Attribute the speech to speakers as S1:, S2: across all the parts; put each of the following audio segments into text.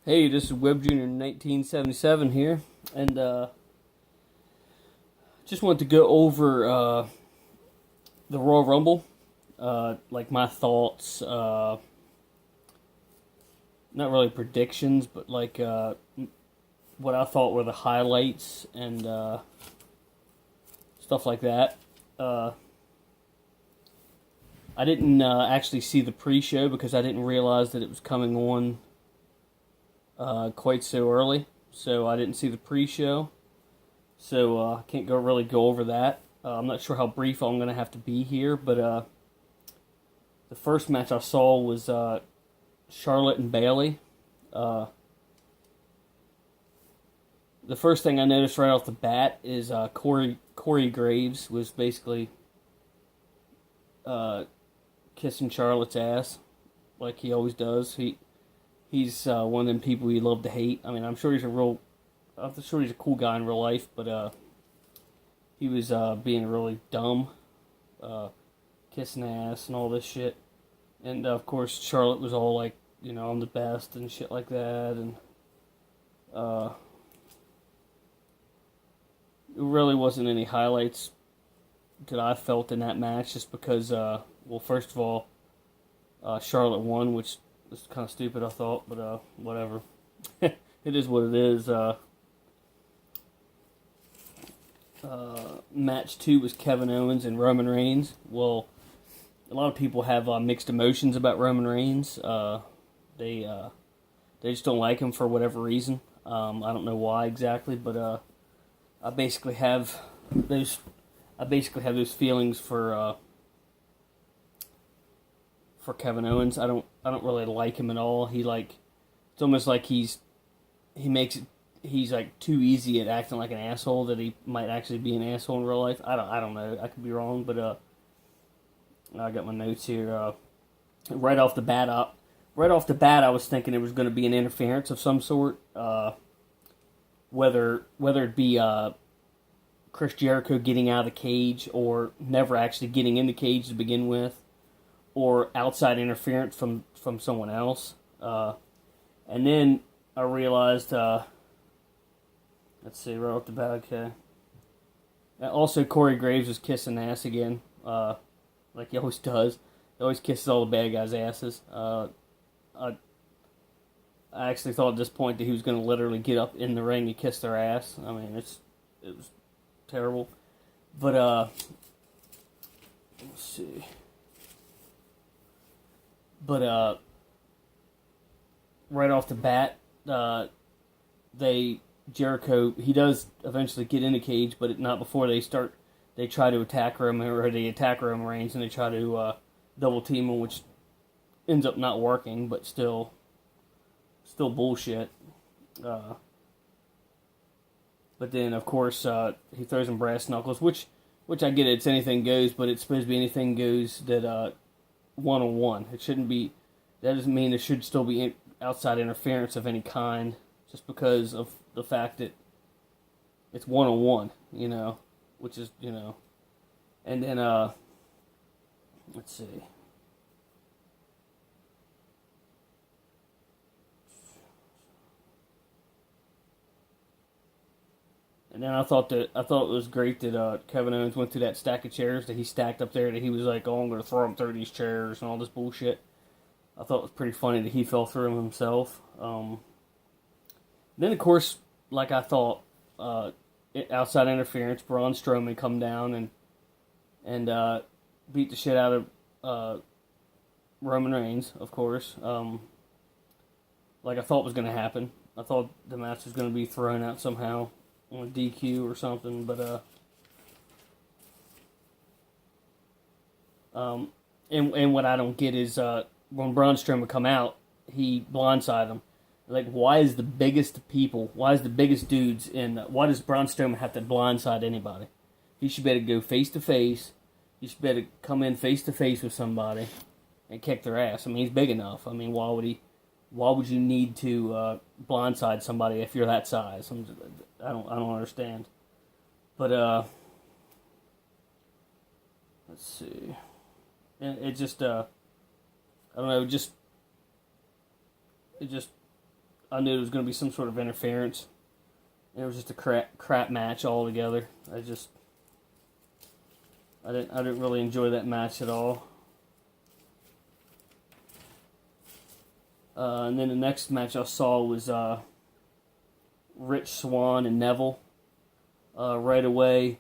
S1: Hey, this is Web Junior 1977 here, and just wanted to go over the Royal Rumble, like my thoughts, not really predictions, but like what I thought were the highlights and stuff like that. Uh, I didn't actually see the pre-show because I didn't realize that it was coming on quite so early, so I didn't see the pre-show. So I can't really go over that. I'm not sure how brief I'm going to have to be here, but the first match I saw was Charlotte and Bayley. Uh, the first thing I noticed right off the bat is Corey Graves was basically uh, kissing Charlotte's ass like he always does. He's one of them people you love to hate. I mean, I'm sure he's a cool guy in real life, but he was being really dumb, uh, kissing ass and all this shit. And of course, Charlotte was all like, I'm the best and shit like that. And uh, it really wasn't any highlights that I felt in that match, just because, well, first of all, Charlotte won, which was kind of stupid, I thought, but whatever. It is what it is. Match 2 was Kevin Owens and Roman Reigns. Well, a lot of people have mixed emotions about Roman Reigns. They just don't like him for whatever reason. I don't know why exactly, but I basically have those. I basically have those feelings for Kevin Owens. I don't really like him at all. It's almost like he makes it. He's like too easy at acting like an asshole that he might actually be an asshole in real life. I don't know. I could be wrong, but I got my notes here. Right off the bat, I was thinking it was going to be an interference of some sort. Whether it be Chris Jericho getting out of the cage or never actually getting in the cage to begin with, or outside interference from someone else. And then I realized. Let's see, right off the bat, okay. Also, Corey Graves was kissing ass again, like he always does. He always kisses all the bad guys' asses. I actually thought at this point that he was going to literally get up in the ring and kiss their ass. I mean, it was terrible. But, let's see. But, right off the bat, Jericho, he does eventually get in the cage, but not before they try to attack him, or they attack Roman Reigns, and they try to double team him, which ends up not working, but still bullshit. But then, of course, he throws him brass knuckles, which I get it, it's anything goes, but it's supposed to be anything goes that one-on-one. It shouldn't be, that doesn't mean there should still be outside interference of any kind, just because of the fact that it's one-on-one, which is, and then, let's see. And then I thought it was great that Kevin Owens went through that stack of chairs that he stacked up there, that he was like, oh, I'm going to throw him through these chairs and all this bullshit. I thought it was pretty funny that he fell through them himself. Then, of course, like I thought, outside interference, Braun Strowman come down and beat the shit out of Roman Reigns, of course. Like I thought was going to happen. I thought the match was going to be thrown out somehow on a DQ or something, but and what I don't get is when Braun Strowman come out, he blindsided him. Like, why is the biggest dudes why does Braun Strowman have to blindside anybody? He should be able to go face to face. He should be able to come in face to face with somebody and kick their ass. I mean, he's big enough. I mean, why would you need to blindside somebody if you're that size? I don't understand. But let's see. And it just I don't know, it just I knew there was going to be some sort of interference. It was just a crap match altogether. I didn't really enjoy that match at all. And then the next match I saw was Rich Swann and Neville. Right away,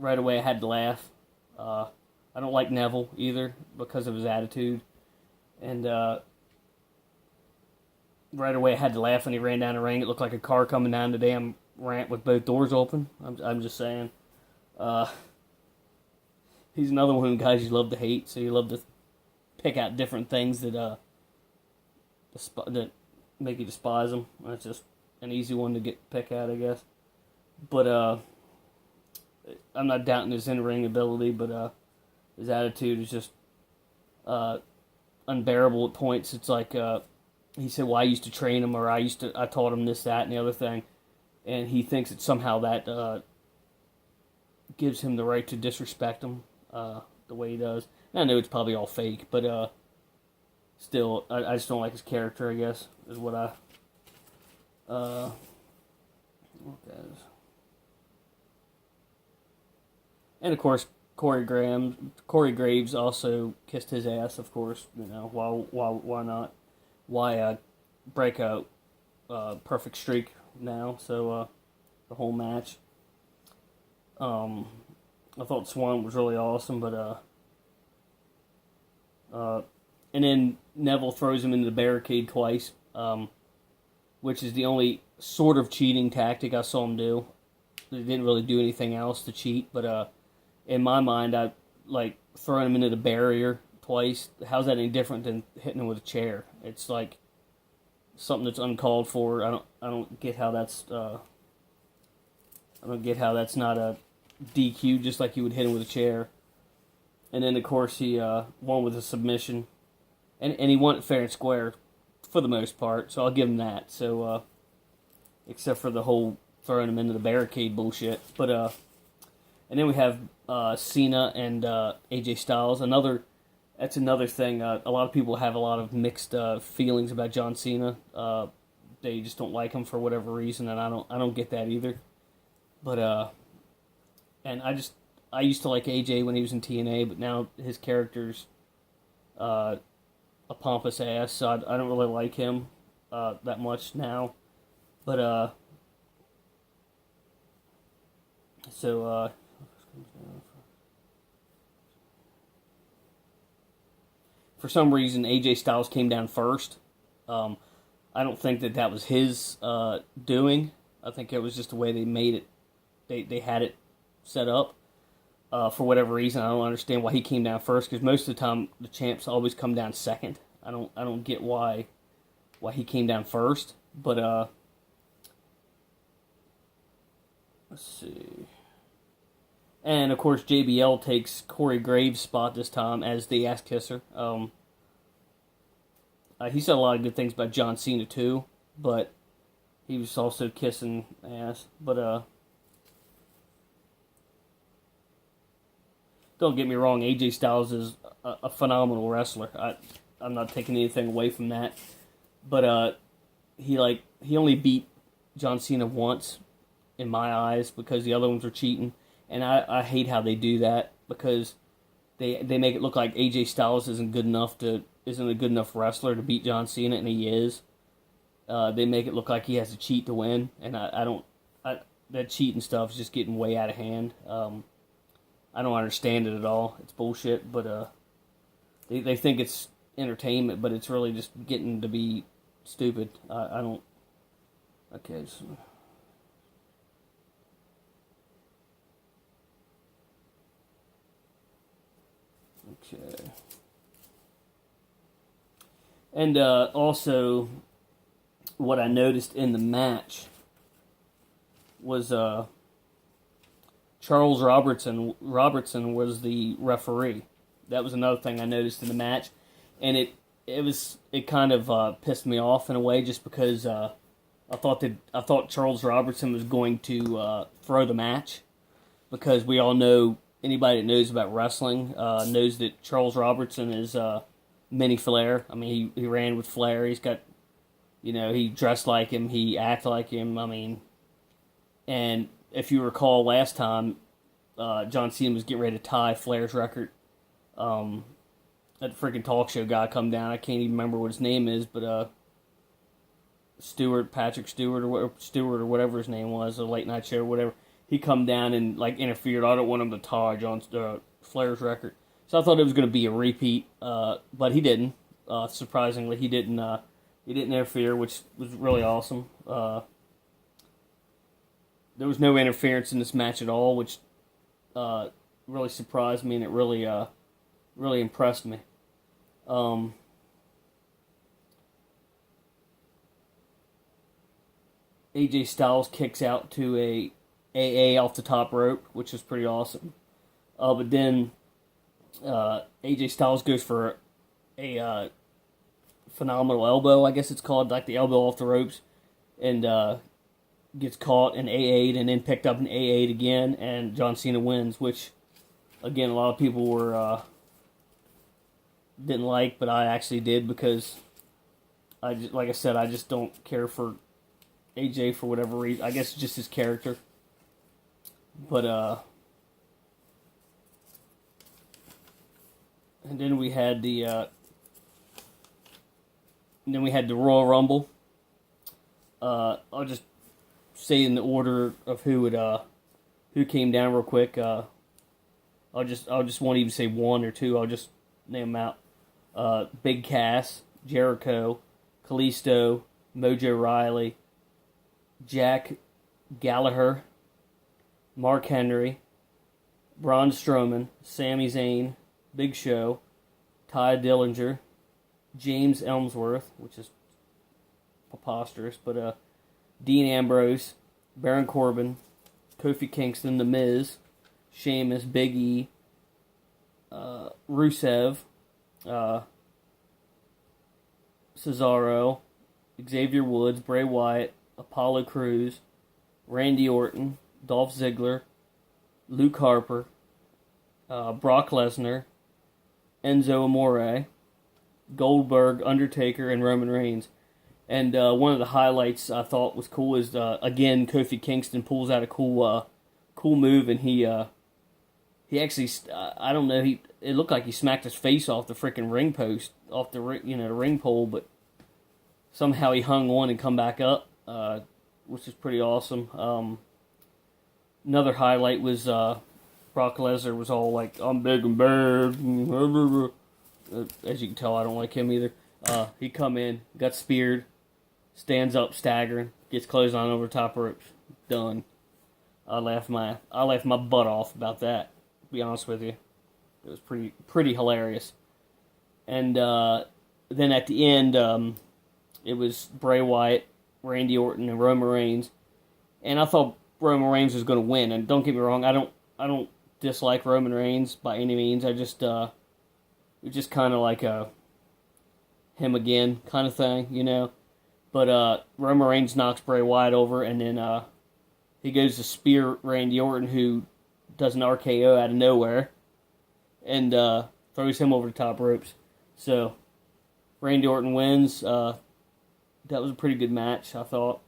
S1: I had to laugh. I don't like Neville either because of his attitude, and right away I had to laugh when he ran down the ring. It looked like a car coming down the damn ramp with both doors open. I'm just saying. He's another one of the guys you love to hate, so you love to pick out different things that make you despise him. That's just an easy one to pick out, I guess. But I'm not doubting his in-ring ability, but his attitude is just unbearable at points. It's like he said, "Well, I used to train him, or I taught him this, that, and the other thing," and he thinks that somehow that gives him the right to disrespect him the way he does. And I know it's probably all fake, but still, I just don't like his character, I guess, is what I... And of course, Corey Graves also kissed his ass, of course. You know, why not? Why break a perfect streak now? So the whole match. I thought Swan was really awesome, but and then Neville throws him into the barricade twice, which is the only sort of cheating tactic I saw him do. They didn't really do anything else to cheat, but in my mind, I like throwing him into the barrier twice. How's that any different than hitting him with a chair? It's like something that's uncalled for. I don't get how that's not a DQ, just like you would hit him with a chair. And then of course he won with a submission, and he won it fair and square for the most part. So I'll give him that. So except for the whole throwing him into the barricade bullshit, but and then we have Cena and AJ Styles. That's another thing. A lot of people have a lot of mixed feelings about John Cena. They just don't like him for whatever reason, and I don't get that either. But and I used to like AJ when he was in TNA, but now his character's a pompous ass, so I don't really like him that much now. But so for some reason, AJ Styles came down first. I don't think that was his doing. I think it was just the way they made it. They had it set up. For whatever reason, I don't understand why he came down first. Because most of the time, the champs always come down second. I don't get why he came down first. But let's see. And, of course, JBL takes Corey Graves' spot this time as the ass kisser. He said a lot of good things about John Cena, too. But he was also kissing ass. But, don't get me wrong, AJ Styles is a phenomenal wrestler. I'm not taking anything away from that. But he only beat John Cena once, in my eyes, because the other ones were cheating. And I hate how they do that, because they make it look like AJ Styles isn't a good enough wrestler to beat John Cena, and he is. They make it look like he has to cheat to win, and that cheating stuff is just getting way out of hand. I don't understand it at all. It's bullshit, but they think it's entertainment, but it's really just getting to be stupid. I don't... Okay, so... Okay. And also, what I noticed in the match was Charles Robertson was the referee. That was another thing I noticed in the match, and it kind of pissed me off in a way, just because I thought Charles Robertson was going to throw the match, because we all know, anybody that knows about wrestling knows that Charles Robertson is mini Flair. I mean, he ran with Flair. He's got He dressed like him, he acted like him. I mean, and if you recall last time, John Cena was getting ready to tie Flair's record. That freaking talk show guy come down. I can't even remember what his name is, but Patrick Stewart or whatever his name was, a late night show or whatever. He come down and like interfered. I don't want him to tie John Flair's record, so I thought it was going to be a repeat, but he didn't. Surprisingly, he didn't. He didn't interfere, which was really awesome. There was no interference in this match at all, which really surprised me, and it really impressed me. AJ Styles kicks out to a AA off the top rope, which is pretty awesome. But then AJ Styles goes for a phenomenal elbow, I guess it's called, like the elbow off the ropes, and gets caught and AA'd, and then picked up and AA'd again, and John Cena wins, which, again, a lot of people were didn't like, but I actually did, because like I said, I just don't care for AJ for whatever reason. I guess it's just his character. But and then we had the Royal Rumble. I'll just say in the order of who came down real quick. I'll just won't even say one or two. I'll just name them out. Big Cass, Jericho, Kalisto, Mojo Riley, Jack Gallagher, Mark Henry, Braun Strowman, Sami Zayn, Big Show, Ty Dillinger, James Ellsworth, which is preposterous, but Dean Ambrose, Baron Corbin, Kofi Kingston, The Miz, Sheamus, Big E, Rusev, Cesaro, Xavier Woods, Bray Wyatt, Apollo Crews, Randy Orton, Dolph Ziggler, Luke Harper, Brock Lesnar, Enzo Amore, Goldberg, Undertaker, and Roman Reigns. And one of the highlights I thought was cool is, again, Kofi Kingston pulls out a cool move, and he actually, I don't know, it looked like he smacked his face off the freaking ring post, off the ring pole, but somehow he hung on and come back up, which is pretty awesome. Another highlight was Brock Lesnar was all like, "I'm big and bad." As you can tell, I don't like him either. He come in, got speared, stands up staggering, gets closed on over top ropes. Done. I laughed my butt off about that, to be honest with you. It was pretty hilarious. And then at the end, it was Bray Wyatt, Randy Orton, and Roman Reigns. And I thought Roman Reigns was going to win. And don't get me wrong, I don't dislike Roman Reigns by any means. I just it was just kind of like a him again kind of thing, But Roman Reigns knocks Bray Wyatt over, and then he goes to spear Randy Orton, who does an RKO out of nowhere, and throws him over the top ropes. So Randy Orton wins. That was a pretty good match, I thought.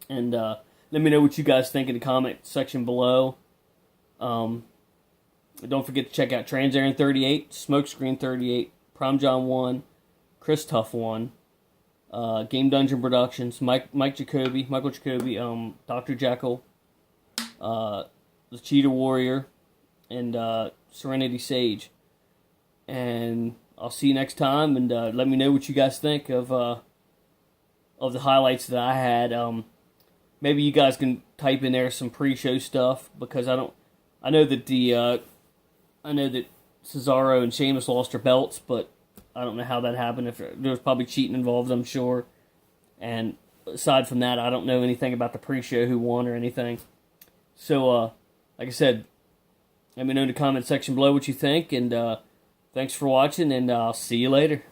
S1: And let me know what you guys think in the comment section below. Don't forget to check out Trans Aaron 38, Smokescreen 38, Prime John 1, Chris Tuff 1, Game Dungeon Productions, Michael Jacoby, Dr. Jekyll, the Cheetah Warrior, and Serenity Sage. And I'll see you next time, and let me know what you guys think of the highlights that I had. Maybe you guys can type in there some pre-show stuff, because I know that Cesaro and Sheamus lost their belts, but I don't know how that happened. If there was probably cheating involved, I'm sure. And aside from that, I don't know anything about the pre-show, who won or anything. So, like I said, let me know in the comment section below what you think, and thanks for watching, and I'll see you later.